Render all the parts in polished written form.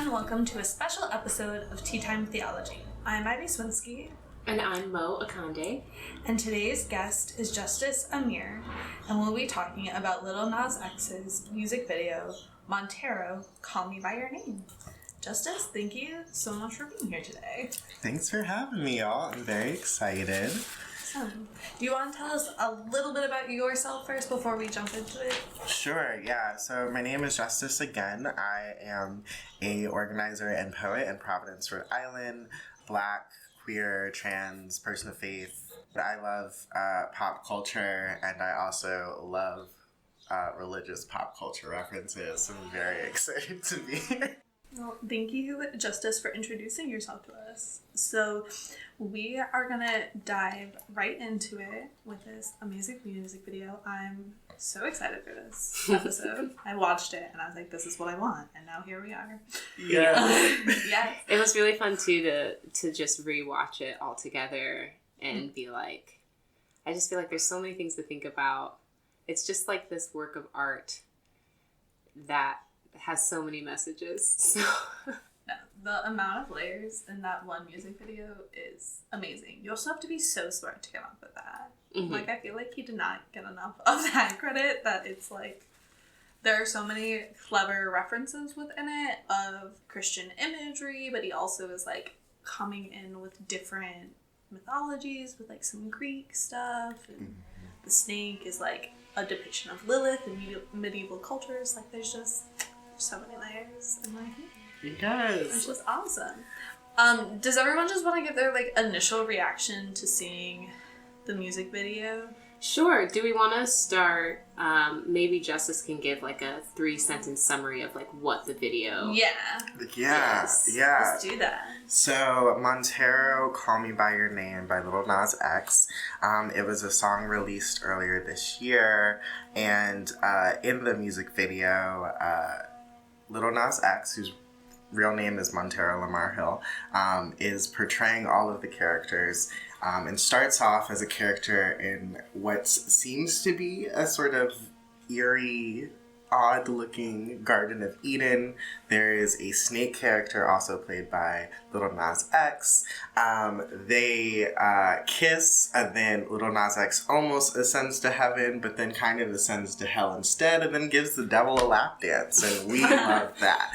Welcome to a special episode of Tea Time Theology. I'm Ivy Swinsky. And I'm Mo Akande. And today's guest is Justice Ameer, and we'll be talking about Lil Nas X's music video, Montero, Call Me By Your Name. Justice, thank you so much for being here today. Thanks for having me, y'all. I'm very excited. Awesome. Do you want to tell us a little bit about yourself first before we jump into it? Sure, yeah. So my name is Justice again. I am a organizer and poet in Providence, Rhode Island, Black, queer, trans, person of faith. I love pop culture, and I also love religious pop culture references. So I'm very excited to be here. Well, thank you, Justice, for introducing yourself to us. So we are going to dive right into it with this amazing music video. I'm so excited for this episode. I watched it and I was like, this is what I want. And now here we are. Yeah. Yeah. It was really fun, too, to just rewatch it all together and be like, I just feel like there's so many things to think about. It's just like this work of art that has so many messages. So the amount of layers in that one music video is amazing. You also have to be so smart to come up with that. Mm-hmm. Like, I feel like he did not get enough of that credit, that it's like, there are so many clever references within it of Christian imagery, but he also is like coming in with different mythologies, with like some Greek stuff, and the snake is like a depiction of Lilith in medieval cultures. Like, there's just so many layers in my opinion. Yes. Which is awesome. Does everyone just want to give their like initial reaction to seeing the music video? Sure. Do we want to start, maybe Justice can give like a 3-sentence summary of like what the video Yeah. Yes. Let's do that. So, Montero, Call Me By Your Name by Lil Nas X. It was a song released earlier this year, and in the music video, Lil Nas X, whose real name is Montero Lamar Hill, is portraying all of the characters, and starts off as a character in what seems to be a sort of eerie, odd-looking Garden of Eden. There is a snake character also played by Lil Nas X. They kiss, and then Lil Nas X almost ascends to heaven, but then kind of ascends to hell instead, and then gives the devil a lap dance, and we love that.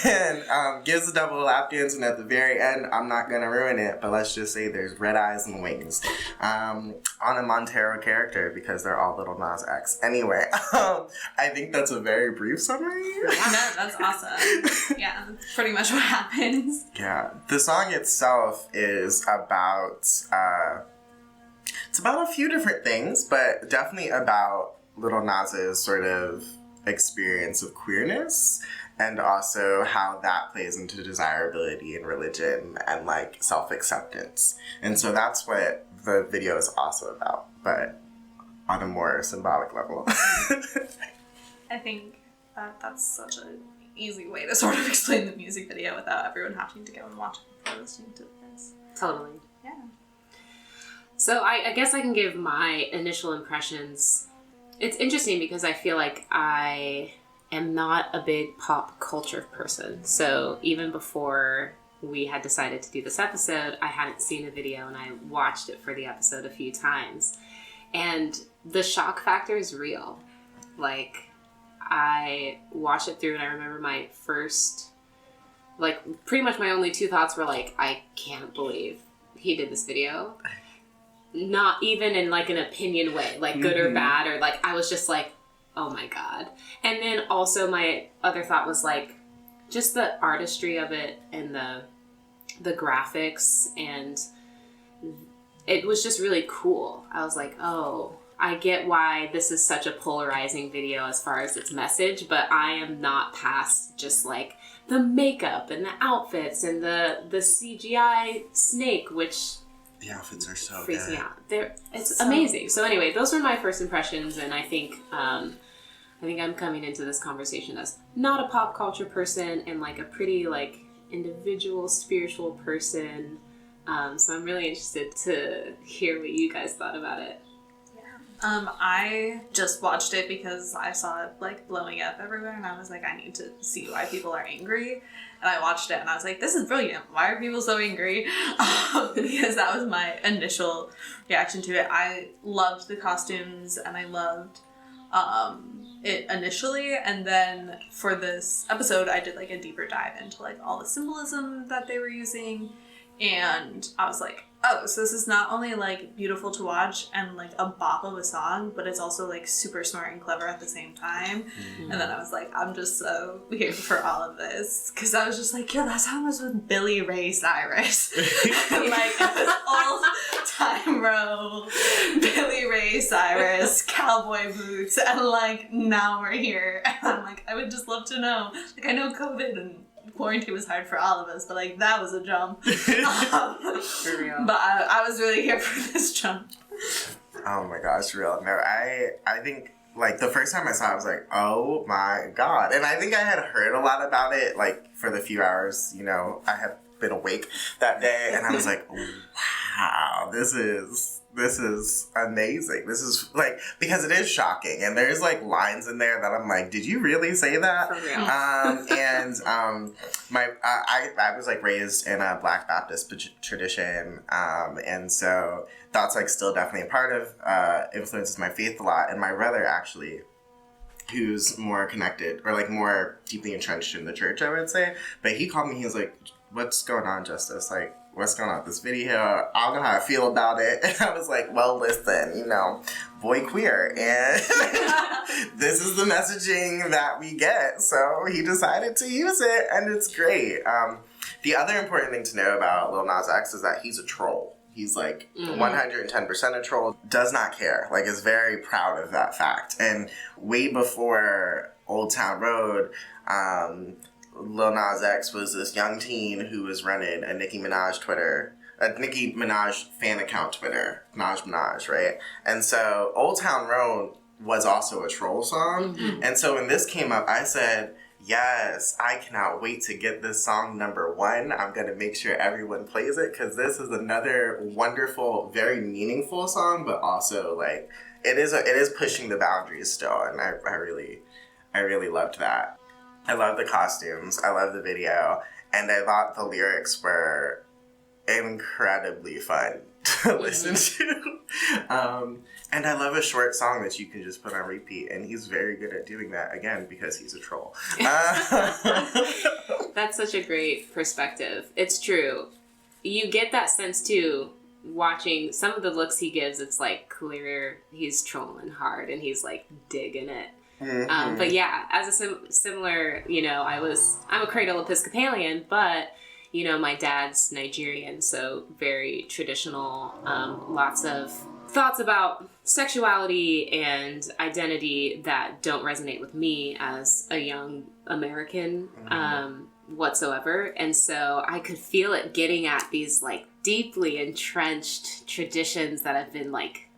And gives the devil a lap dance, and at the very end, I'm not gonna ruin it, but let's just say there's red eyes and wings on a Montero character, because they're all Lil Nas X. Anyway, I think that's a very brief summary. No, that's awesome. Yeah, that's pretty much what happens. Yeah, the song itself is about, it's about a few different things, but definitely about Lil Nas's sort of experience of queerness, and also how that plays into desirability in religion and like self-acceptance. And so that's what the video is also about, but on a more symbolic level. I think that's such an easy way to sort of explain the music video without everyone having to go and watch it before listening to this. Totally. Yeah. So I guess I can give my initial impressions. It's interesting because I feel like I am not a big pop culture person. So even before we had decided to do this episode, I hadn't seen the video, and I watched it for the episode a few times. And the shock factor is real. Like, I watched it through, and I remember my first, like, pretty much my only two thoughts were like, I can't believe he did this video. Not even in like an opinion way, like good or bad, or like, I was just like, oh my God. And then also my other thought was like, just the artistry of it, and the graphics, and it was just really cool. I was like, oh, I get why this is such a polarizing video as far as its message, but I am not past just like the makeup and the outfits and the CGI snake, which the outfits are so freaks good. me out. It's amazing. So anyway, those were my first impressions, and I think I'm coming into this conversation as not a pop culture person and like a pretty like individual spiritual person. So I'm really interested to hear what you guys thought about it. I just watched it because I saw it like blowing up everywhere, and I was like, I need to see why people are angry. And I watched it, and I was like, this is brilliant. Why are people so angry? Because that was my initial reaction to it. I loved the costumes, and I loved it initially, and then for this episode, I did like a deeper dive into like all the symbolism that they were using, and I was like, oh, so this is not only like beautiful to watch and like a bop of a song, but it's also like super smart and clever at the same time. Mm-hmm. And then I was like, I'm just so here for all of this, because I was just like, yo, that song was with Billy Ray Cyrus. And like it was all time row, Billy Ray Cyrus, cowboy boots, and like now we're here. And I'm like, I would just love to know. Like I know COVID and quarantine was hard for all of us, but like that was a jump. For real. But I was really here for this jump. Oh my gosh, real. No, I think like the first time I saw it, I was like, oh my god. And I think I had heard a lot about it like for the few hours, you know, I had been awake that day, and I was like, wow, this is amazing. This is like, because it is shocking, and there's like lines in there that I'm like, did you really say that? For real. I was like raised in a Black Baptist tradition, and so that's like still definitely a part of influences my faith a lot. And my brother actually, who's more connected or like more deeply entrenched in the church, I would say, but he called me, he was like, what's going on, Justice? Like, what's going on with this video? I don't know how I feel about it. And I was like, well, listen, you know, boy queer. And this is the messaging that we get. So he decided to use it, and it's great. The other important thing to know about Lil Nas X is that he's a troll. He's like 110% a troll, does not care, like is very proud of that fact. And way before Old Town Road, Lil Nas X was this young teen who was running a Nicki Minaj fan account Twitter, Minaj, right? And so Old Town Road was also a troll song. Mm-hmm. And so when this came up, I said, yes, I cannot wait to get this song number 1. I'm going to make sure everyone plays it, because this is another wonderful, very meaningful song, but also like it is pushing the boundaries still, and I really loved that. I love the costumes, I love the video, and I thought the lyrics were incredibly fun to listen to. And I love a short song that you can just put on repeat, and he's very good at doing that, again, because he's a troll. That's such a great perspective. It's true. You get that sense, too, watching some of the looks he gives. It's like clear he's trolling hard, and he's like digging it. Mm-hmm. But yeah, as a similar, you know, I'm a cradle Episcopalian, but, you know, my dad's Nigerian, so very traditional, lots of thoughts about sexuality and identity that don't resonate with me as a young American, whatsoever. And so I could feel it getting at these like deeply entrenched traditions that have been like,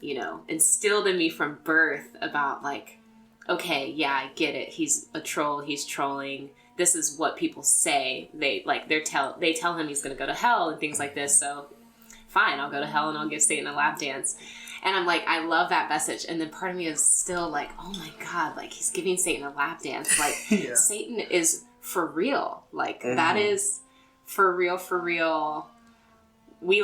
you know, instilled in me from birth about like, okay, yeah, I get it. He's a troll. He's trolling. This is what people say. They tell him he's going to go to hell and things like this. So fine, I'll go to hell and I'll give Satan a lap dance. And I'm like, I love that message. And then part of me is still like, oh my God, like he's giving Satan a lap dance. Like yeah. Satan is for real. Like that is for real, for real. We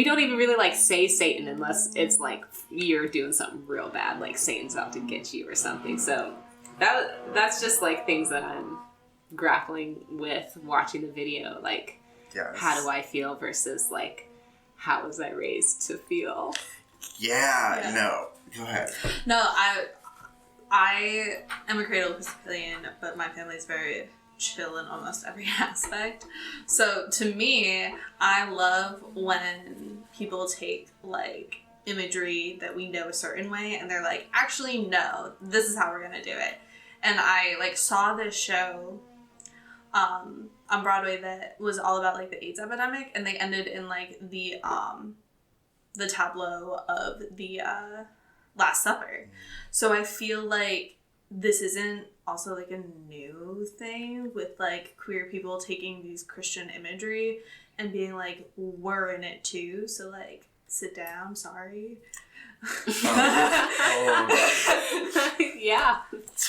don't even really like say Satan unless it's like you're doing something real bad, like Satan's out to get you or something. So that's just like things that I'm grappling with watching the video. Like, yes. How do I feel versus like, how was I raised to feel? Yeah. No, go ahead. No, I am a cradle Episcopalian, but my family is very chill in almost every aspect. So to me, I love when people take like imagery that we know a certain way and they're like, actually no, this is how we're gonna do it. And I like saw this show on Broadway that was all about like the AIDS epidemic, and they ended in like the tableau of the Last Supper. So I feel like this isn't also like a new thing with like queer people taking these Christian imagery and being like, we're in it too, so like sit down, sorry. Yeah,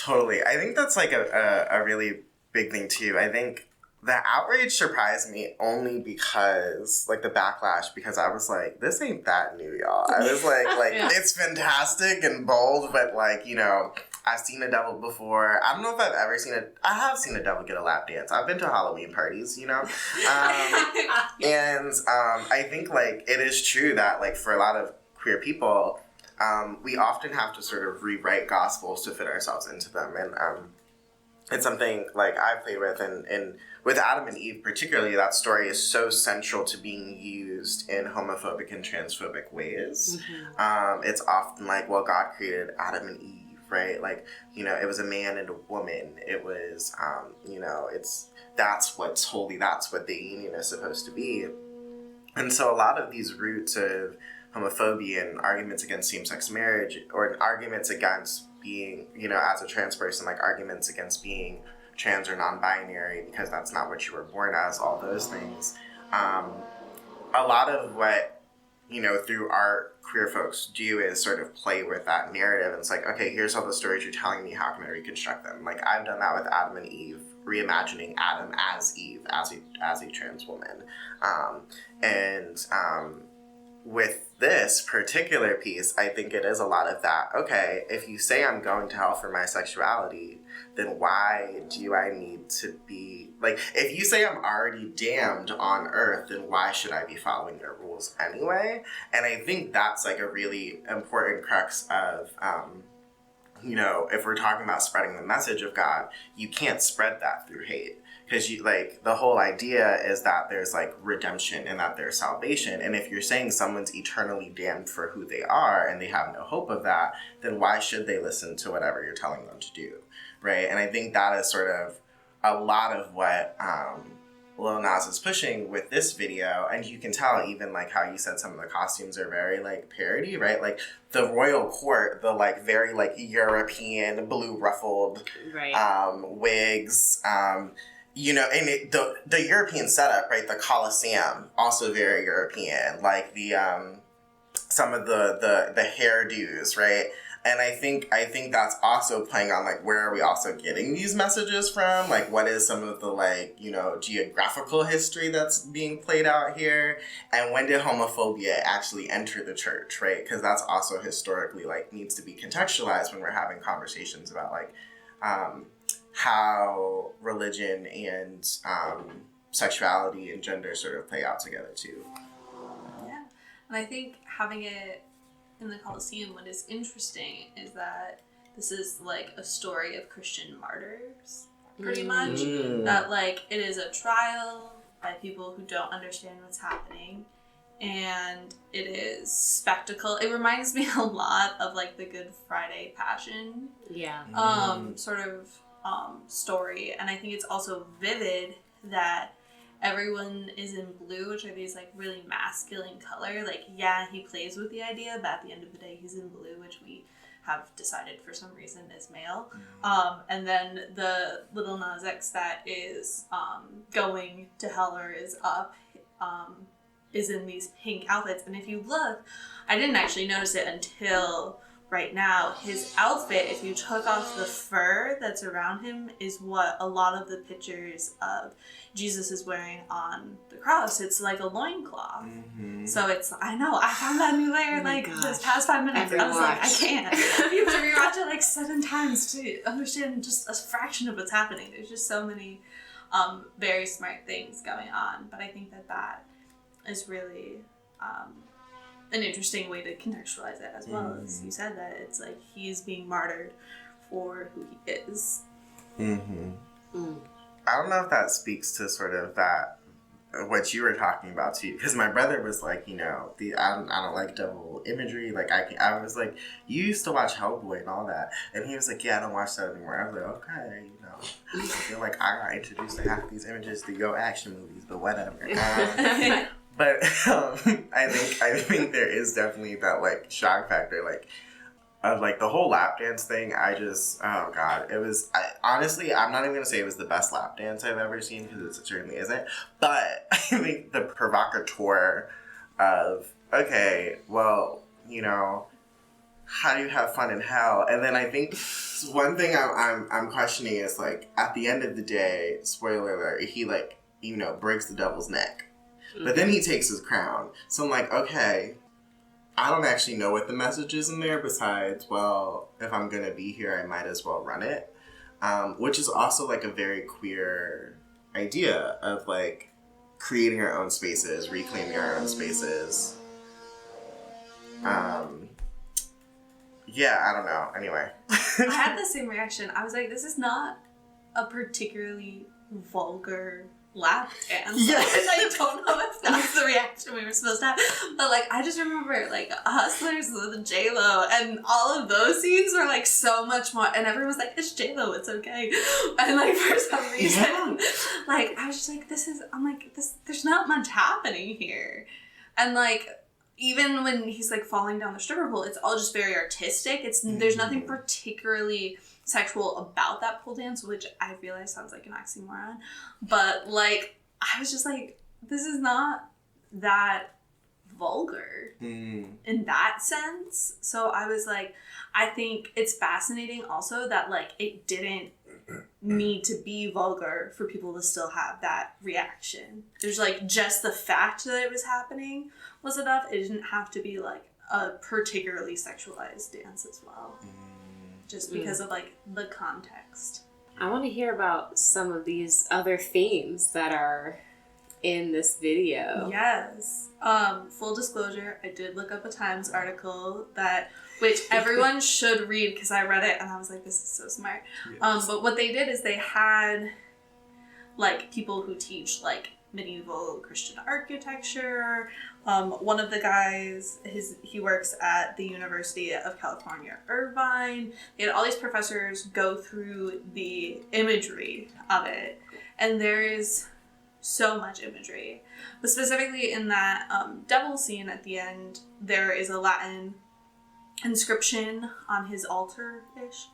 totally. I think that's like a really big thing too. I think the outrage surprised me only because, like, the backlash, because I was like, this ain't that new, y'all. I was like, yeah. It's fantastic and bold, but, like, you know, I've seen a devil before. I don't know if I've ever seen I have seen a devil get a lap dance. I've been to Halloween parties, you know? And I think, like, it is true that, like, for a lot of queer people, we often have to sort of rewrite gospels to fit ourselves into them. And it's something, like, I play with, and with Adam and Eve particularly, that story is so central to being used in homophobic and transphobic ways. Mm-hmm. It's often like, well, God created Adam and Eve, right? Like, you know, it was a man and a woman. It was, you know, that's what's holy. That's what the union is supposed to be. And so a lot of these roots of homophobia and arguments against same-sex marriage, or arguments against being, you know, as a trans person, like arguments against being trans or non-binary because that's not what you were born as, all those things. A lot of what, you know, through art, queer folks do is sort of play with that narrative. And it's like, okay, here's all the stories you're telling me. How can I reconstruct them? Like, I've done that with Adam and Eve, reimagining Adam as Eve, as a trans woman. With this particular piece, I think it is a lot of that. Okay, if you say I'm going to hell for my sexuality, then why do I need to be, like, if you say I'm already damned on earth, then why should I be following your rules anyway? And I think that's, like, a really important crux of, you know, if we're talking about spreading the message of God, you can't spread that through hate. Because, you, like, the whole idea is that there's, like, redemption and that there's salvation. And if you're saying someone's eternally damned for who they are and they have no hope of that, then why should they listen to whatever you're telling them to do, right? And I think that is sort of a lot of what Lil Nas is pushing with this video. And you can tell even, like, how you said some of the costumes are very, like, parody, right? Like, the royal court, the, like, very, like, European blue ruffled wigs, you know, and the European setup, right? The Colosseum, also very European. Like the some of the hairdos, right? And I think that's also playing on, like, where are we also getting these messages from? Like, what is some of the, like, you know, geographical history that's being played out here? And when did homophobia actually enter the church, right? Because that's also historically, like, needs to be contextualized when we're having conversations about, like, how religion and sexuality and gender sort of play out together too. Yeah, and I think having it in the Colosseum, what is interesting is that this is like a story of Christian martyrs, pretty much. That, like, it is a trial by people who don't understand what's happening, and it is spectacle. It reminds me a lot of, like, the Good Friday Passion sort of story. And I think it's also vivid that everyone is in blue, which are these, like, really masculine color. Like, yeah, he plays with the idea, but at the end of the day, he's in blue, which we have decided for some reason is male. And then the Lil Nas X that is going to hell or is up is in these pink outfits. And if you look, I didn't actually notice it until right now, his outfit, if you took off the fur that's around him, is what a lot of the pictures of Jesus is wearing on the cross. It's like a loincloth. Mm-hmm. So it's, I know, I found that new layer this past 5 minutes. I was like, I can't. You have to rewatch it like 7 times to understand just a fraction of what's happening. There's just so many very smart things going on. But I think that is really an interesting way to contextualize it as well. As you said, that it's like he's being martyred for who he is. I don't know if that speaks to sort of that, what you were talking about too, because my brother was like, you know, I don't like double imagery. Like I was like, you used to watch Hellboy and all that, and he was like, yeah, I don't watch that anymore. I was like, okay, you know, I feel like I got introduced to half these images through your action movies, but whatever. But I think there is definitely that like shock factor, like. Of like the whole lap dance thing, oh god, it was, honestly, I'm not even gonna say it was the best lap dance I've ever seen, because it certainly isn't, but I think the provocateur of, okay, well, you know, how do you have fun in hell? And then I think one thing I'm questioning is, like, at the end of the day, spoiler alert, he, like, you know, breaks the devil's neck, but then he takes his crown, so I'm like, okay, I don't actually know what the message is in there besides, well, if I'm going to be here, I might as well run it. Which is also like a very queer idea of like creating our own spaces, reclaiming our own spaces. Yeah, I don't know. Anyway. I had the same reaction. I was like, this is not a particularly vulgar lap dance. Yes. I don't know if that's the reaction we were supposed to have. But like I just remember like Hustlers with J-Lo and all of those scenes were like so much more, and everyone was like, it's J-Lo, it's okay. And like for some reason, like I was just like, I'm like, there's not much happening here. And like even when he's like falling down the stripper pole, it's all just very artistic. There's nothing particularly sexual about that pole dance, which I realize sounds like an oxymoron, but like I was just like, this is not that vulgar in that sense. So I was like, I think it's fascinating also that like it didn't need to be vulgar for people to still have that reaction. There's like just the fact that it was happening was enough. It didn't have to be like a particularly sexualized dance as well. Just because of like the context. I want to hear about some of these other themes that are in this video. Yes. Full disclosure, I did look up a Times article which everyone should read because I read it and I was like, this is so smart. Yes. But what they did is they had like people who teach like medieval Christian architecture. One of the guys, he works at the University of California, Irvine. They had all these professors go through the imagery of it, and there is so much imagery. But specifically in that devil scene at the end, there is a Latin inscription on his altar-ish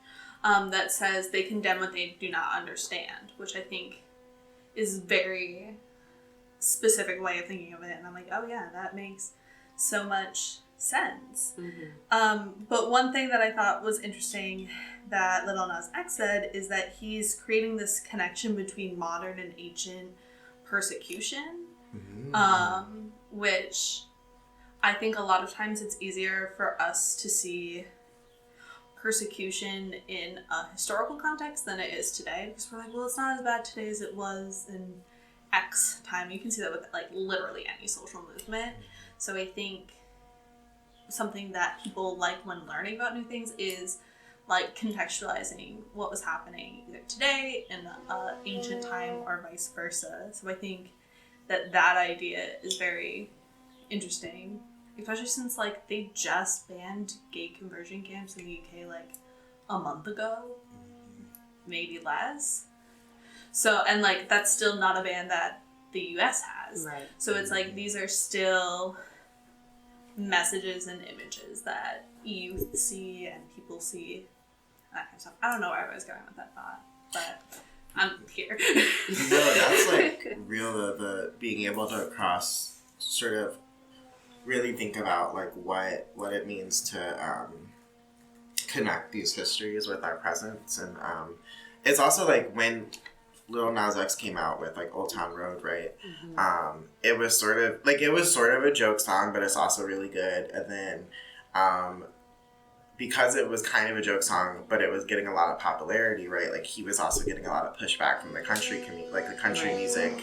that says, they condemn what they do not understand, which I think is very specific way of thinking of it, and I'm like, oh yeah, that makes so much sense. But one thing that I thought was interesting that Lil Nas X said is that he's creating this connection between modern and ancient persecution, which I think a lot of times it's easier for us to see persecution in a historical context than it is today, because we're like, well, it's not as bad today as it was in X time. You can see that with like literally any social movement. So I think something that people like when learning about new things is like contextualizing what was happening either today in ancient time or vice versa. So I think that idea is very interesting, especially since like they just banned gay conversion camps in the UK like a month ago, maybe less. So, and like that's still not a ban that the US has. Right. So it's like these are still messages and images that youth see and people see, that kind of stuff. I don't know where I was going with that thought, but I'm here. No, that's like real, the being able to cross sort of really think about like what it means to connect these histories with our presents. And it's also like when Lil Nas X came out with like Old Town Road, right? It was sort of a joke song, but it's also really good. And then because it was kind of a joke song, but it was getting a lot of popularity, right? Like he was also getting a lot of pushback from the country like the country music,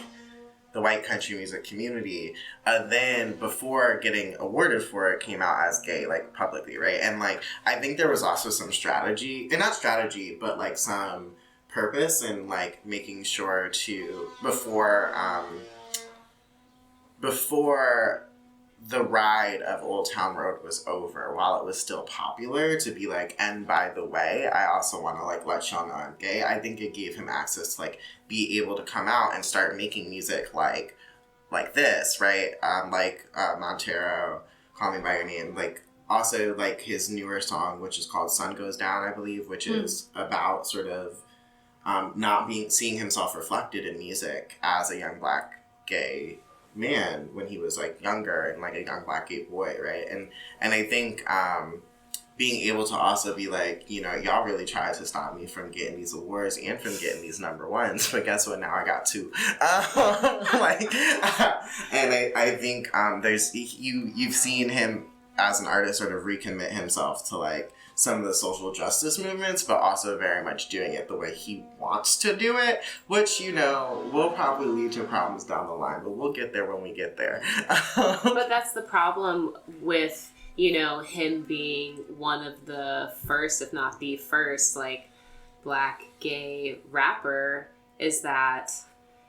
the white country music community. Then before getting awarded for it, came out as gay, like publicly, right? And like I think there was also some strategy, and not strategy, but like some purpose and like making sure to before the ride of Old Town Road was over, while it was still popular, to be like, and by the way, I also want to like let y'all know I'm gay. I think it gave him access to like be able to come out and start making music like this, right? Montero, Call Me by Your Name, like also like his newer song, which is called Sun Goes Down, I believe, which is about sort of seeing himself reflected in music as a young black gay man when he was like younger and like a young black gay boy, right? And I think being able to also be like, you know, y'all really tried to stop me from getting these awards and from getting these number ones, but guess what? Now I got two. And I think you've seen him as an artist sort of recommit himself to like some of the social justice movements, but also very much doing it the way he wants to do it, which, you know, will probably lead to problems down the line, but we'll get there when we get there. But that's the problem with, you know, him being one of the first, if not the first, like, black gay rapper, is that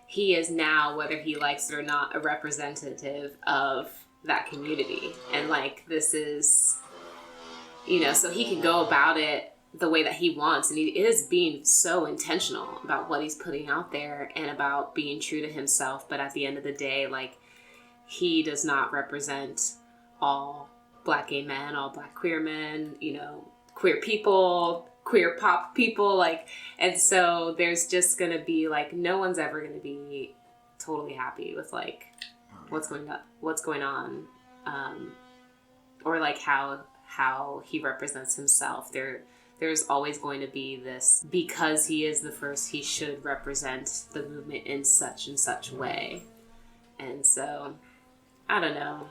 he is now, whether he likes it or not, a representative of that community. And, like, this is, you know, so he can go about it the way that he wants. And he is being so intentional about what he's putting out there and about being true to himself. But at the end of the day, like, he does not represent all black gay men, all black queer men, you know, queer people, queer pop people, like, and so there's just gonna be like, no one's ever gonna be totally happy with like what's going on, or like how he represents himself. There's always going to be this, because he is the first, he should represent the movement in such and such way. And so I don't know,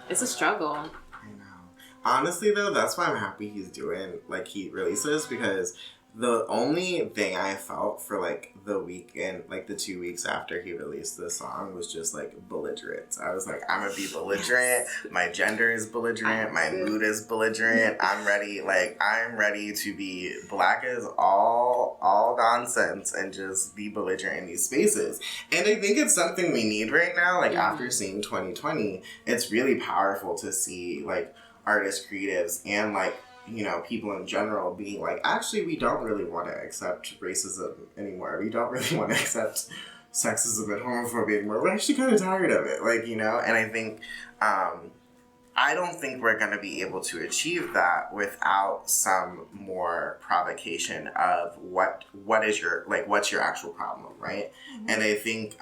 it's a struggle. I know. Honestly, though, that's why I'm happy he's doing, like, he releases, because the only thing I felt for, like, the weekend, like, the 2 weeks after he released this song was just, like, belligerent. I was like, I'm gonna be belligerent. My gender is belligerent. My mood is belligerent. I'm ready to be black as all nonsense and just be belligerent in these spaces. And I think it's something we need right now. Like, after seeing 2020, it's really powerful to see, like, artists, creatives, and, like, you know, people in general being like, actually, we don't really want to accept racism anymore. We don't really want to accept sexism and homophobia anymore. We're actually kind of tired of it. Like, you know, and I think, I don't think we're going to be able to achieve that without some more provocation of what's your actual problem, right? Mm-hmm. And I think,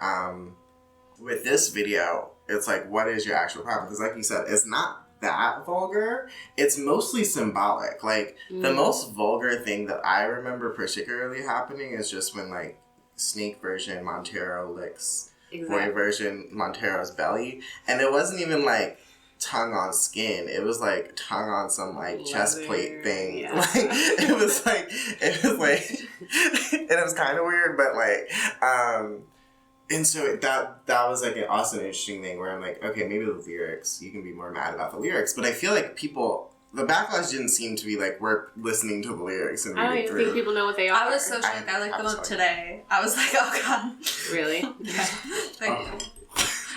with this video, it's like, what is your actual problem? Because like you said, it's not that vulgar. It's mostly symbolic. Like, the most vulgar thing that I remember particularly happening is just when, like, Snake version Montero licks boy version Montero's belly. And it wasn't even, like, tongue on skin. It was, like, tongue on some, like, chest plate thing. Yeah. Like, it was, like, and it was kind of weird, but, like, and so that was like an awesome, interesting thing where I'm like, okay, maybe the lyrics, you can be more mad about the lyrics, but I feel like the backlash didn't seem to be like, we're listening to the lyrics and I don't even think people know what they are. I was so shocked. I looked them up today. I was like, oh god. Really? Yeah.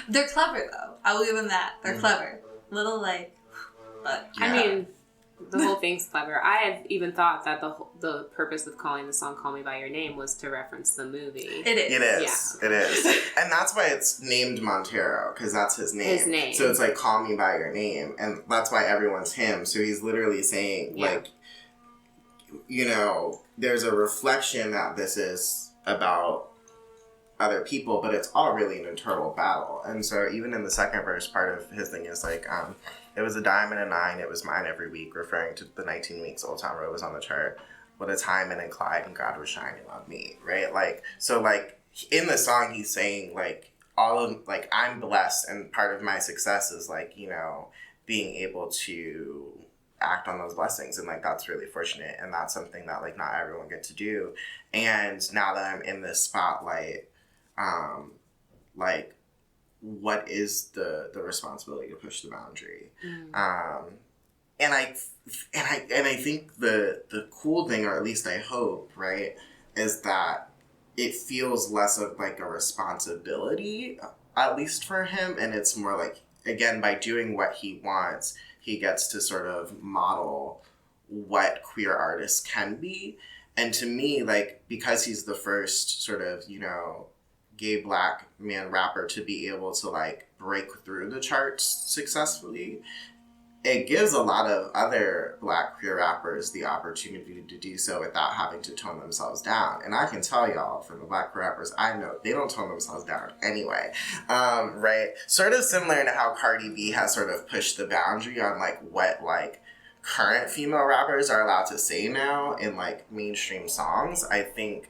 They're clever though. I will give them that. They're clever. Little like, but yeah. I mean, the whole thing's clever. I had even thought that the purpose of calling the song Call Me By Your Name was to reference the movie. It is. Yeah. It is. And that's why it's named Montero, because that's his name. So it's like, Call Me By Your Name. And that's why everyone's him. So he's literally saying, like, you know, there's a reflection that this is about other people, but it's all really an internal battle. And so even in the second verse, part of his thing is like, it was a dime and a nine, it was mine every week, referring to the 19 weeks Old Town Road was on the chart. What a time and Clyde and God was shining on me, right? Like, so like, in the song he's saying like, all of, like, I'm blessed, and part of my success is like, you know, being able to act on those blessings, and like, that's really fortunate, and that's something that like not everyone gets to do. And now that I'm in this spotlight, like, what is the responsibility to push the boundary? And I think the cool thing, or at least I hope, right, is that it feels less of like a responsibility, at least for him, and it's more like, again, by doing what he wants, he gets to sort of model what queer artists can be. And to me, like, because he's the first sort of, you know, gay black man rapper to be able to like break through the charts successfully, it gives a lot of other black queer rappers the opportunity to do so without having to tone themselves down. And I can tell y'all, from the black queer rappers I know, they don't tone themselves down anyway. Right? Sort of similar to how Cardi B has sort of pushed the boundary on like what like current female rappers are allowed to say now in like mainstream songs. I think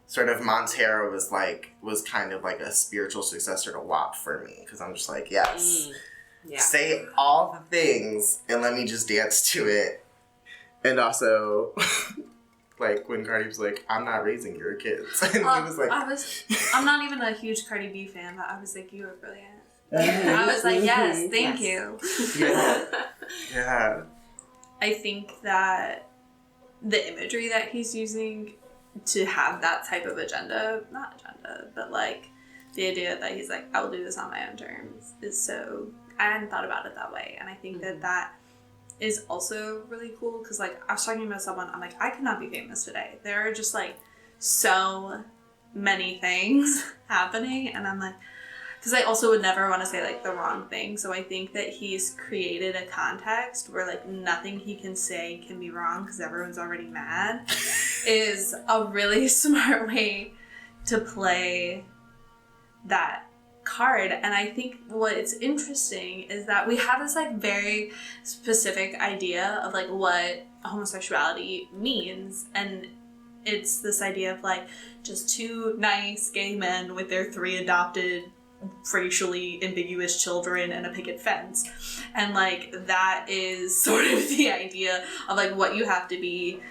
sort of Montero was kind of like a spiritual successor to WAP for me, because I'm just like, yes. Yeah. Say all the things and let me just dance to it. And also, like, when Cardi was like, I'm not raising your kids. And he was like... I'm not even a huge Cardi B fan, but I was like, you are brilliant. I was like, yes, thank you. Yeah. Yeah. I think that the imagery that he's using to have that type of not agenda, but like the idea that he's like, I will do this on my own terms is so... I hadn't thought about it that way, and I think that is also really cool, because like I was talking about someone, I'm like, I could not be famous today. There are just like so many things happening, and I'm like, because I also would never want to say like the wrong thing, so I think that he's created a context where like nothing he can say can be wrong because everyone's already mad is a really smart way to play that card. And I think what's interesting is that we have this like very specific idea of like what homosexuality means, and it's this idea of like just two nice gay men with their 3 adopted racially ambiguous children and a picket fence, and like that is sort of the idea of like what you have to be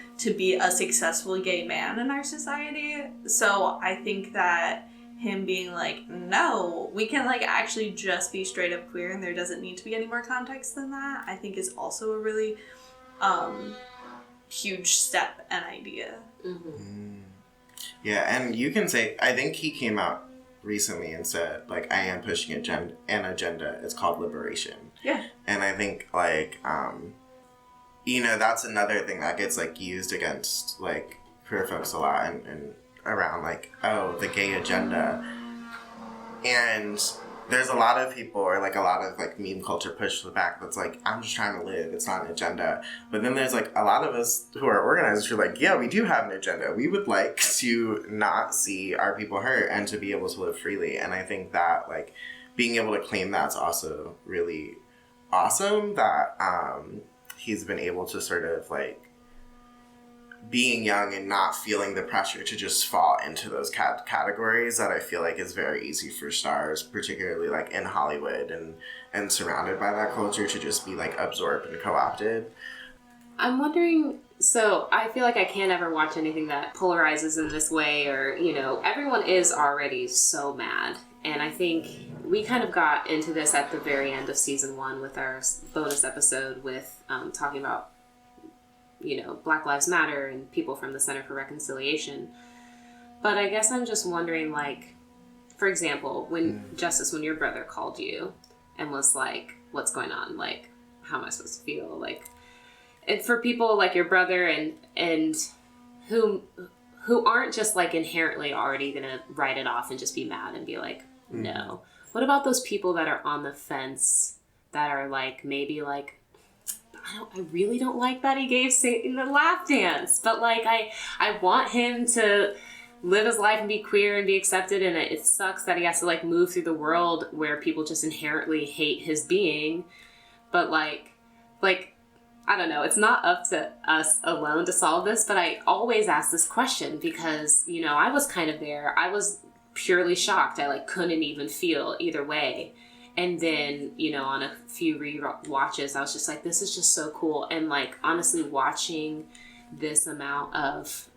a successful gay man in our society. So I think that him being like, no, we can like actually just be straight up queer and there doesn't need to be any more context than that, I think is also a really huge step and idea. Mm-hmm. Yeah, and you can say, I think he came out recently and said, like, I am pushing an agenda. It's called liberation. Yeah. And I think, like, you know, that's another thing that gets, like, used against, like, queer folks a lot and around, like, oh, the gay agenda. And there's a lot of people, or, like, a lot of, like, meme culture pushed back that's like, I'm just trying to live. It's not an agenda. But then there's, like, a lot of us who are organizers who are like, yeah, we do have an agenda. We would like to not see our people hurt and to be able to live freely. And I think that, like, being able to claim that's also really awesome, that he's been able to sort of, like, being young and not feeling the pressure to just fall into those categories that I feel like is very easy for stars, particularly like in Hollywood and surrounded by that culture, to just be like absorbed and co-opted. I'm wondering, so I feel like I can't ever watch anything that polarizes in this way, or, you know, everyone is already so mad. And I think we kind of got into this at the very end of season 1 with our bonus episode with talking about, you know, Black Lives Matter and people from the Center for Reconciliation. But I guess I'm just wondering, like, for example, when Justice, when your brother called you and was like, what's going on? Like, how am I supposed to feel? Like, and for people like your brother and who aren't just like inherently already gonna write it off and just be mad and be like, no. What about those people that are on the fence that are like, maybe like, I really don't like that he gave Satan the lap dance, but like I want him to live his life and be queer and be accepted, and it sucks that he has to like move through the world where people just inherently hate his being. But like I don't know, it's not up to us alone to solve this, but I always ask this question because, you know, I was kind of there. I was purely shocked. I like couldn't even feel either way. And then, you know, on a few re-watches, I was just like, this is just so cool. And, like, honestly, watching this amount of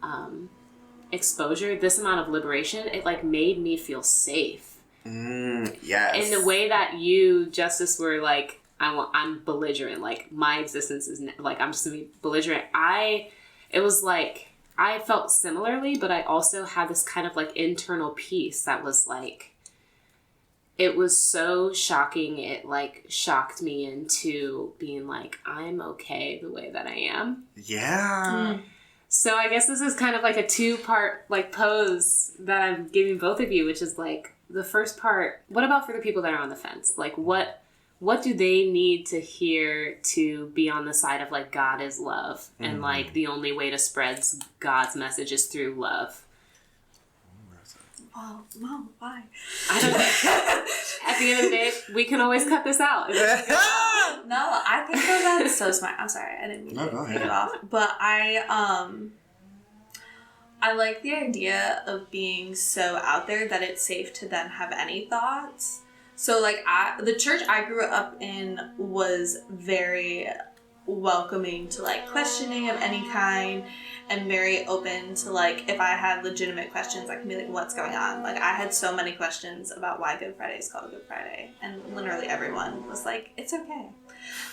exposure, this amount of liberation, it, like, made me feel safe. Yes. In the way that you, Justice, were like, I'm belligerent. Like, my existence is, like, I'm just going to be belligerent. It was like, I felt similarly, but I also had this kind of like internal peace that was like, it was so shocking. It like shocked me into being like, I'm okay the way that I am. Yeah. So I guess this is kind of like a 2-part like pose that I'm giving both of you, which is like the first part, what about for the people that are on the fence? Like what do they need to hear to be on the side of like God is love and like the only way to spread God's message is through love? Oh, no, why? I don't know. At the end of the day, we can always cut this out. No, I think that's so smart. I'm sorry, I didn't mean to cut you off. But I like the idea of being so out there that it's safe to then have any thoughts. So, like, the church I grew up in was very welcoming to, like, questioning of any kind and very open to, like, if I had legitimate questions, I can be like, what's going on? Like, I had so many questions about why Good Friday is called Good Friday. And literally everyone was like, it's okay.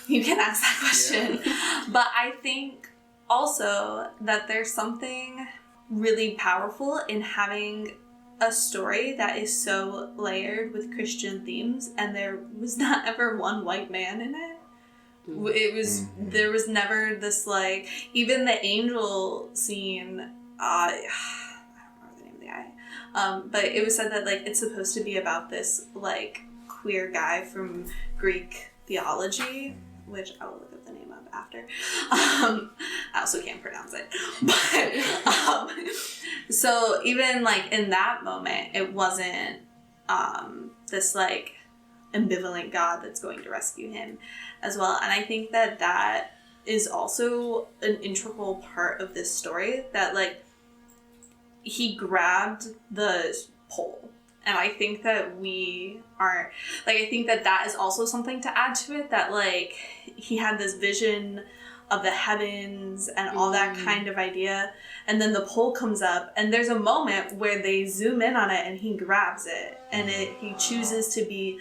You can ask that question. Yeah. But I think also that there's something really powerful in having a story that is so layered with Christian themes, and there was not ever one white man in it. It was, there was never this, like, even the angel scene, I don't remember the name of the guy, but it was said that, like, it's supposed to be about this, like, queer guy from Greek theology, which I will look up the name of after. I also can't pronounce it. But, so even, like, in that moment, it wasn't this, like, ambivalent God that's going to rescue him as well. And I think that that is also an integral part of this story, that, like, he grabbed the pole. And I think that we are, like, I think that that is also something to add to it, that, like, he had this vision of the heavens and all that kind of idea. And then the pole comes up, and there's a moment where they zoom in on it and he grabs it, and he chooses to be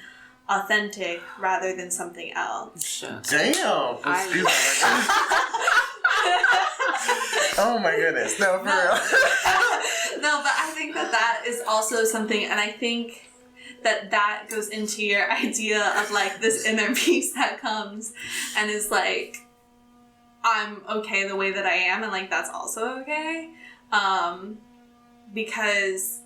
authentic rather than something else. Sure. Damn! Oh my goodness. No, for real. No, but I think that that is also something, and I think that that goes into your idea of, like, this inner peace that comes and is like, I'm okay the way that I am, and, like, that's also okay. Because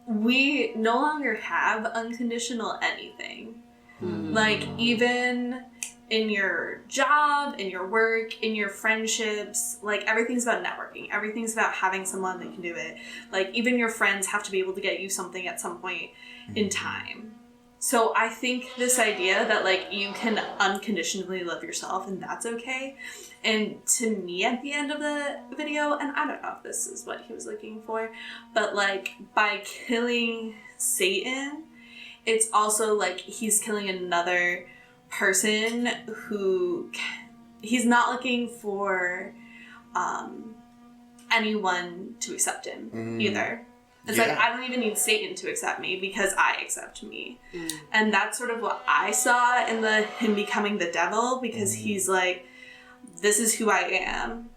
we no longer have unconditional anything. Like, even in your job, in your work, in your friendships, like, everything's about networking. Everything's about having someone that can do it. Like, even your friends have to be able to get you something at some point in time. So I think this idea that, like, you can unconditionally love yourself and that's okay. And to me, at the end of the video, and I don't know if this is what he was looking for, but, like, by killing Satan, it's also like he's killing another person who he's not looking for anyone to accept him either. It's like, I don't even need Satan to accept me because I accept me. And that's sort of what I saw in him becoming the devil, because he's like, this is who I am.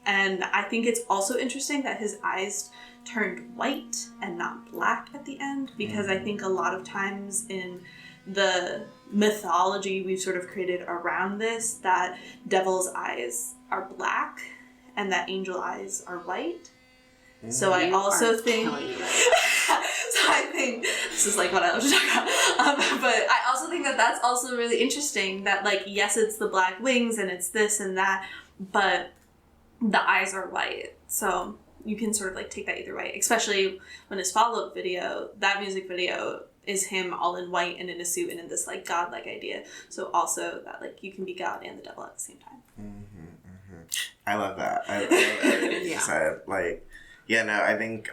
And I think it's also interesting that his eyes turned white and not black at the end, because I think a lot of times in the mythology we've sort of created around this, that devil's eyes are black and that angel eyes are white. So I also think, this is like what I was talking about. But I also think that that's also really interesting, that, like, yes, it's the black wings and it's this and that, but the eyes are white. So you can sort of, like, take that either way, especially when his follow-up video, that music video, is him all in white and in a suit and in this, like, godlike idea. So also that, like, you can be God and the devil at the same time. I love that. I love everything you said. Like, yeah, no, I think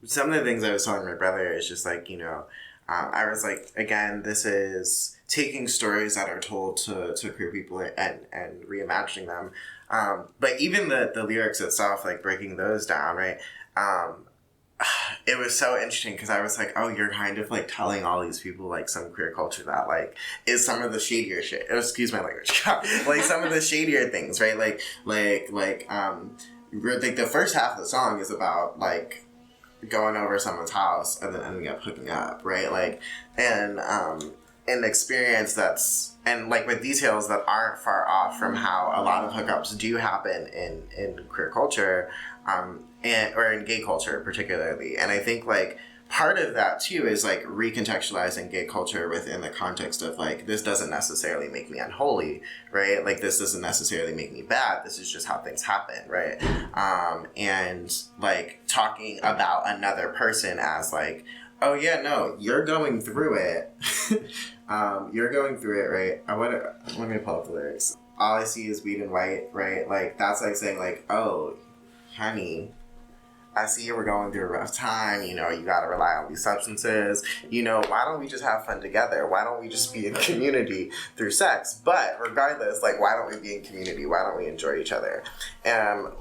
some of the things I was telling my brother is just, like, you know, I was like, again, this is taking stories that are told to queer people and reimagining them. But even the lyrics itself, like, breaking those down, right? it was so interesting because I was like, oh, you're kind of like telling all these people like some queer culture that like is some of the shadier shit. Excuse my language. Like some of the shadier things, right? Like the first half of the song is about like going over someone's house and then ending up hooking up, right? Like, and an experience that's, and like with details that aren't far off from how a lot of hookups do happen in queer culture, or in gay culture particularly. And I think like part of that too is like recontextualizing gay culture within the context of like, this doesn't necessarily make me unholy, right? Like this doesn't necessarily make me bad. This is just how things happen, right? And like talking about another person as like, oh yeah, no, you're going through it. You're going through it, right? Let me pull up the lyrics. All I see is weed and white, right? Like that's like saying like, oh, honey, I see you were going through a rough time, you know, you gotta rely on these substances, you know, why don't we just have fun together? Why don't we just be in community through sex? But regardless, like, why don't we be in community? Why don't we enjoy each other? And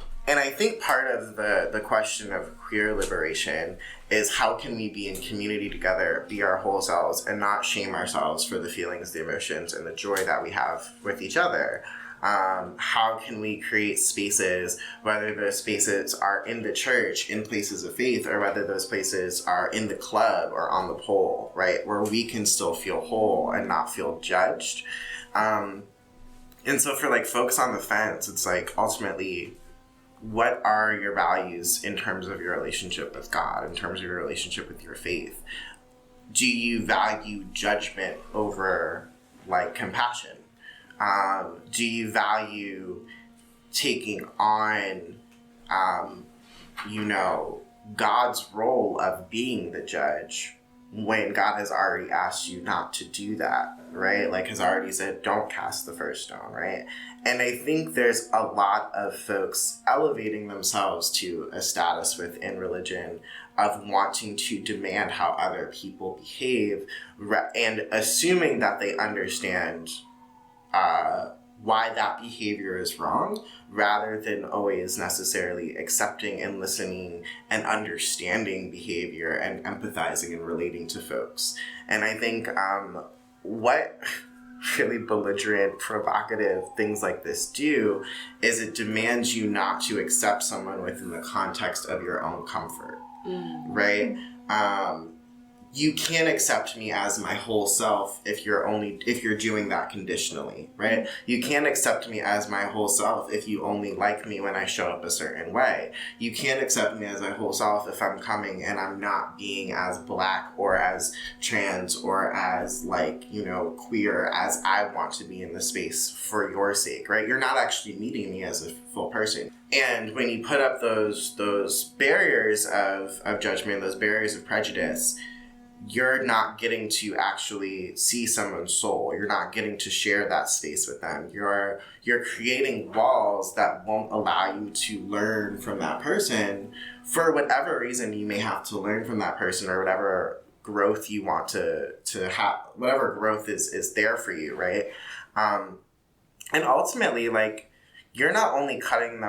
I think part of the question of queer liberation is how can we be in community together, be our whole selves, and not shame ourselves for the feelings, the emotions, and the joy that we have with each other. How can we create spaces, whether those spaces are in the church, in places of faith, or whether those places are in the club or on the pole, right? Where we can still feel whole and not feel judged. And so for like folks on the fence, it's like ultimately, what are your values in terms of your relationship with God, in terms of your relationship with your faith? Do you value judgment over like compassion? Do you value taking on, you know, God's role of being the judge when God has already asked you not to do that, right? Like has already said, don't cast the first stone, right? And I think there's a lot of folks elevating themselves to a status within religion of wanting to demand how other people behave and assuming that they understand why that behavior is wrong, rather than always necessarily accepting and listening and understanding behavior and empathizing and relating to folks. And I think what really belligerent, provocative things like this do is it demands you not to accept someone within the context of your own comfort, right? You can't accept me as my whole self if you're doing that conditionally, right? You can't accept me as my whole self if you only like me when I show up a certain way. You can't accept me as my whole self if I'm coming and I'm not being as black or as trans or as like, you know, queer as I want to be in the space for your sake, right? You're not actually meeting me as a full person. And when you put up those barriers of judgment, those barriers of prejudice, you're not getting to actually see someone's soul. You're not getting to share that space with them. You're creating walls that won't allow you to learn from that person for whatever reason you may have to learn from that person or whatever growth you want to have, whatever growth is there for you, right? And ultimately, like, you're not only cutting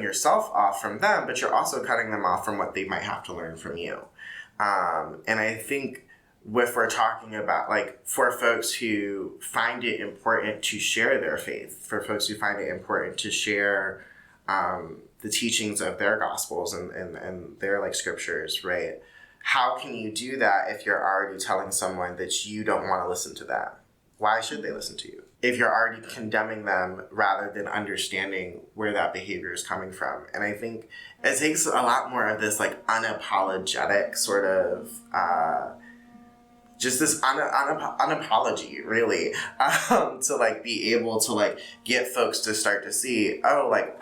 yourself off from them, but you're also cutting them off from what they might have to learn from you. And I think if we're talking about, like, for folks who find it important to share their faith, for folks who find it important to share the teachings of their gospels and their, like, scriptures, right? How can you do that if you're already telling someone that you don't want to listen to that? Why should they listen to you? If you're already condemning them rather than understanding where that behavior is coming from. And I think it takes a lot more of this like unapologetic sort of, just this unapology really, to like be able to like get folks to start to see, oh, like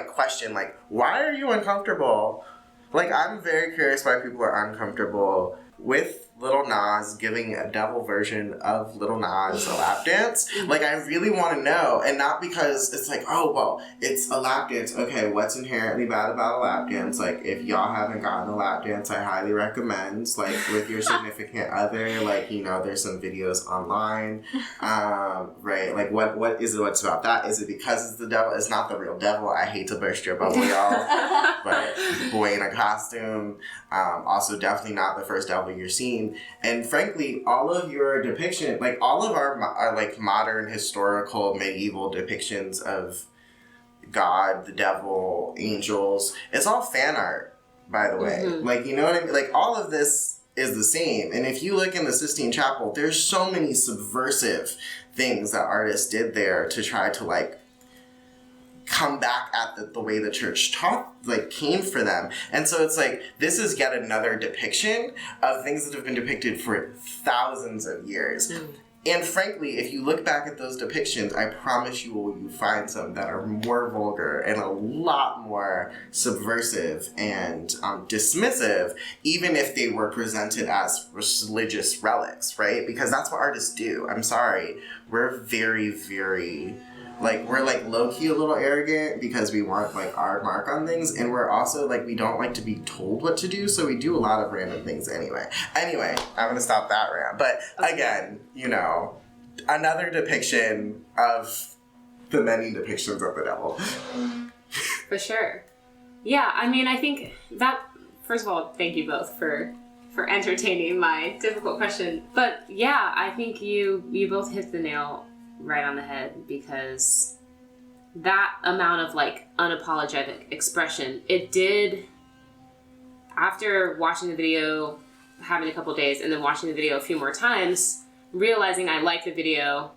question, like, why are you uncomfortable? Like, I'm very curious why people are uncomfortable with Lil Nas giving a devil version of Lil Nas a lap dance. Like, I really want to know, and not because it's like, oh, well, it's a lap dance. Okay, what's inherently bad about a lap dance? Like, if y'all haven't gotten a lap dance, I highly recommend, like, with your significant other, like, you know, there's some videos online, right? Like, what is it, what's about that? Is it because it's the devil? It's not the real devil. I hate to burst your bubble, y'all, but boy in a costume. Also, definitely not the first devil you're seeing. And frankly, all of your depiction, like all of our like modern historical medieval depictions of God, the devil, angels, it's all fan art, by the way. Like, you know what I mean? Like, all of this is the same. And if you look in the Sistine Chapel, there's so many subversive things that artists did there to try to, like, come back at the way the church taught, like, came for them. And so it's like, this is yet another depiction of things that have been depicted for thousands of years. And frankly, if you look back at those depictions, I promise you find some that are more vulgar and a lot more subversive and dismissive, even if they were presented as religious relics, right? Because that's what artists do. I'm sorry. We're very, very... like, we're, like, low-key a little arrogant because we want, like, our mark on things, and we're also, like, we don't like to be told what to do, so we do a lot of random things anyway. Anyway, I'm gonna stop that rant. But, again, you know, another depiction of the many depictions of the devil. For sure. Yeah, I mean, I think that, first of all, thank you both for entertaining my difficult question. But, yeah, I think you both hit the nail right on the head, because that amount of, like, unapologetic expression, it did, after watching the video, having a couple days, and then watching the video a few more times, realizing I like the video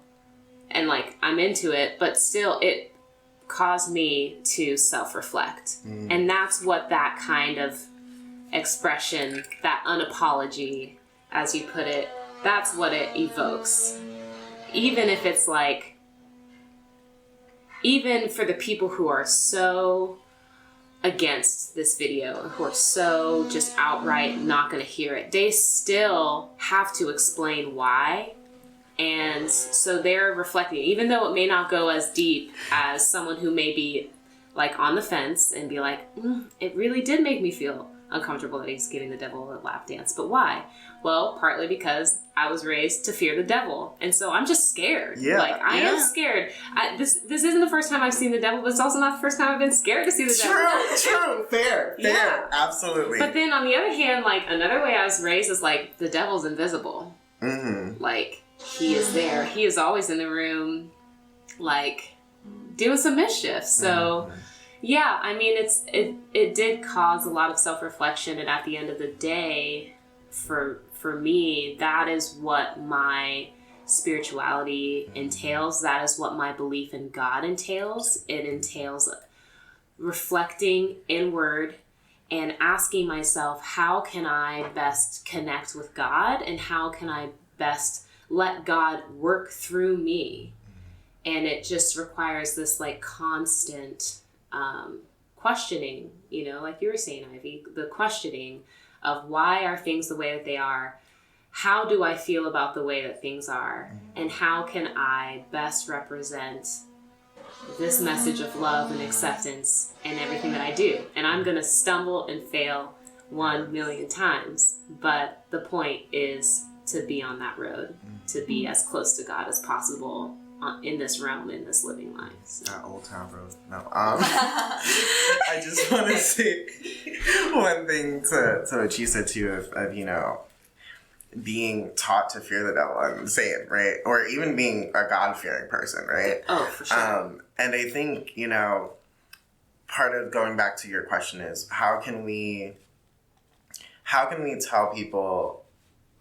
and, like, I'm into it, but still it caused me to self-reflect. And that's what that kind of expression, that unapology, as you put it, that's what it evokes. Even if it's like, even for the people who are so against this video, who are so just outright not going to hear it, they still have to explain why. And so they're reflecting, even though it may not go as deep as someone who may be, like, on the fence and be like, it really did make me feel uncomfortable that he's giving the devil a lap dance. But why? Well, partly because I was raised to fear the devil, and so I'm just scared. Yeah, like, I am scared. This isn't the first time I've seen the devil, but it's also not the first time I've been scared to see the devil. True, fair, absolutely. But then on the other hand, like, another way I was raised is, like, the devil's invisible. Like, he is there. He is always in the room, like, doing some mischief. So, yeah, I mean, it did cause a lot of self-reflection, and at the end of the day, for me, that is what my spirituality entails. That is what my belief in God entails. It entails reflecting inward and asking myself, how can I best connect with God, and how can I best let God work through me? And it just requires this, like, constant questioning, you know, like you were saying, Ivy, the questioning of why are things the way that they are? How do I feel about the way that things are? And how can I best represent this message of love and acceptance in everything that I do? And I'm going to stumble and fail 1,000,000 times, but the point is to be on that road, to be as close to God as possible in this realm, in this living life. So. Old Town Road. No. I just want to say one thing to what you said too, of you know, being taught to fear the devil. I'm saying, right? Or even being a God-fearing person, right? Oh, for sure. And I think, you know, part of going back to your question is, how can we tell people,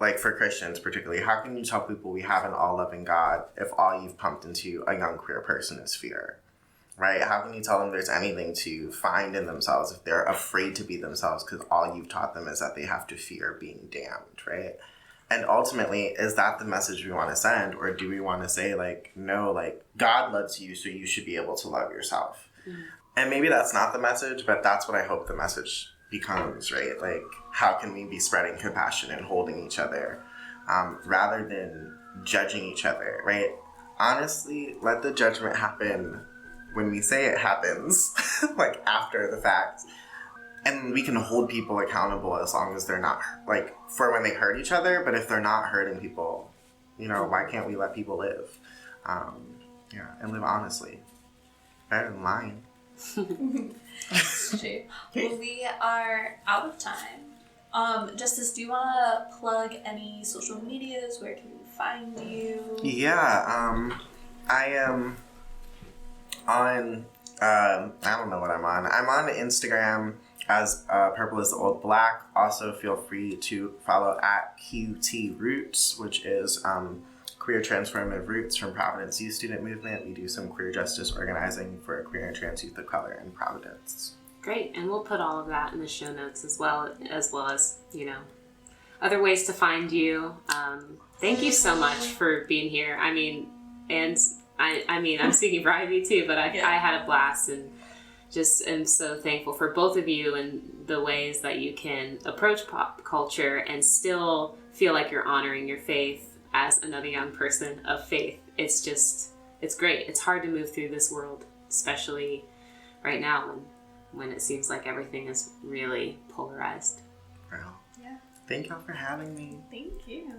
like, for Christians particularly, how can you tell people we have an all-loving God if all you've pumped into a young queer person is fear, right? How can you tell them there's anything to find in themselves if they're afraid to be themselves because all you've taught them is that they have to fear being damned, right? And ultimately, is that the message we want to send? Or do we want to say, like, no, like, God loves you, so you should be able to love yourself? And maybe that's not the message, but that's what I hope the message becomes, right? Like, how can we be spreading compassion and holding each other rather than judging each other, right? Honestly, let the judgment happen when we say it happens, like after the fact. And we can hold people accountable as long as they're not, like, for when they hurt each other, but if they're not hurting people, you know, why can't we let people live? And live honestly. Better than lying. That's true. Well, we are out of time. Justice, do you want to plug any social medias? Where can we find you? Yeah, I am on, I don't know what I'm on. I'm on Instagram as Purple is the Old Black. Also, feel free to follow at QT Roots, which is Queer Transformative Roots from Providence Youth Student Movement. We do some queer justice organizing for queer and trans youth of color in Providence. Great, and we'll put all of that in the show notes as well as, you know, other ways to find you. Thank you so much for being here. I mean, I'm speaking for Ivy too, but I had a blast and just am so thankful for both of you and the ways that you can approach pop culture and still feel like you're honoring your faith as another young person of faith. It's great. It's hard to move through this world, especially right now when it seems like everything is really polarized. Well, yeah. Thank y'all for having me. Thank you.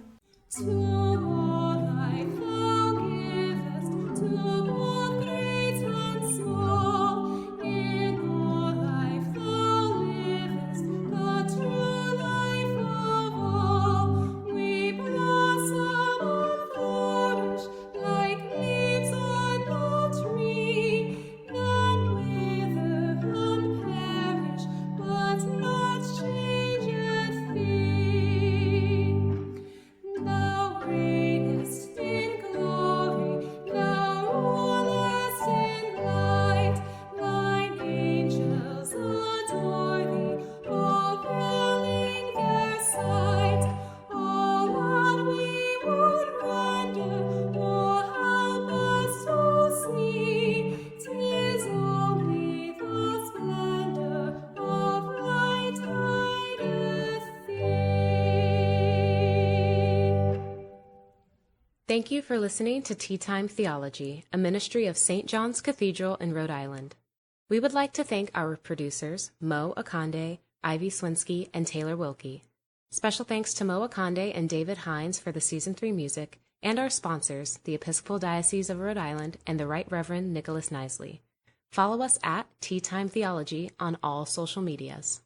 Thank you for listening to Tea Time Theology, a ministry of St. John's Cathedral in Rhode Island. We would like to thank our producers, Mo Akande, Ivy Swinsky, and Taylor Wilkie. Special thanks to Mo Akande and David Hines for the Season 3 music, and our sponsors, the Episcopal Diocese of Rhode Island and the Right Reverend Nicholas Knisley. Follow us at Tea Time Theology on all social medias.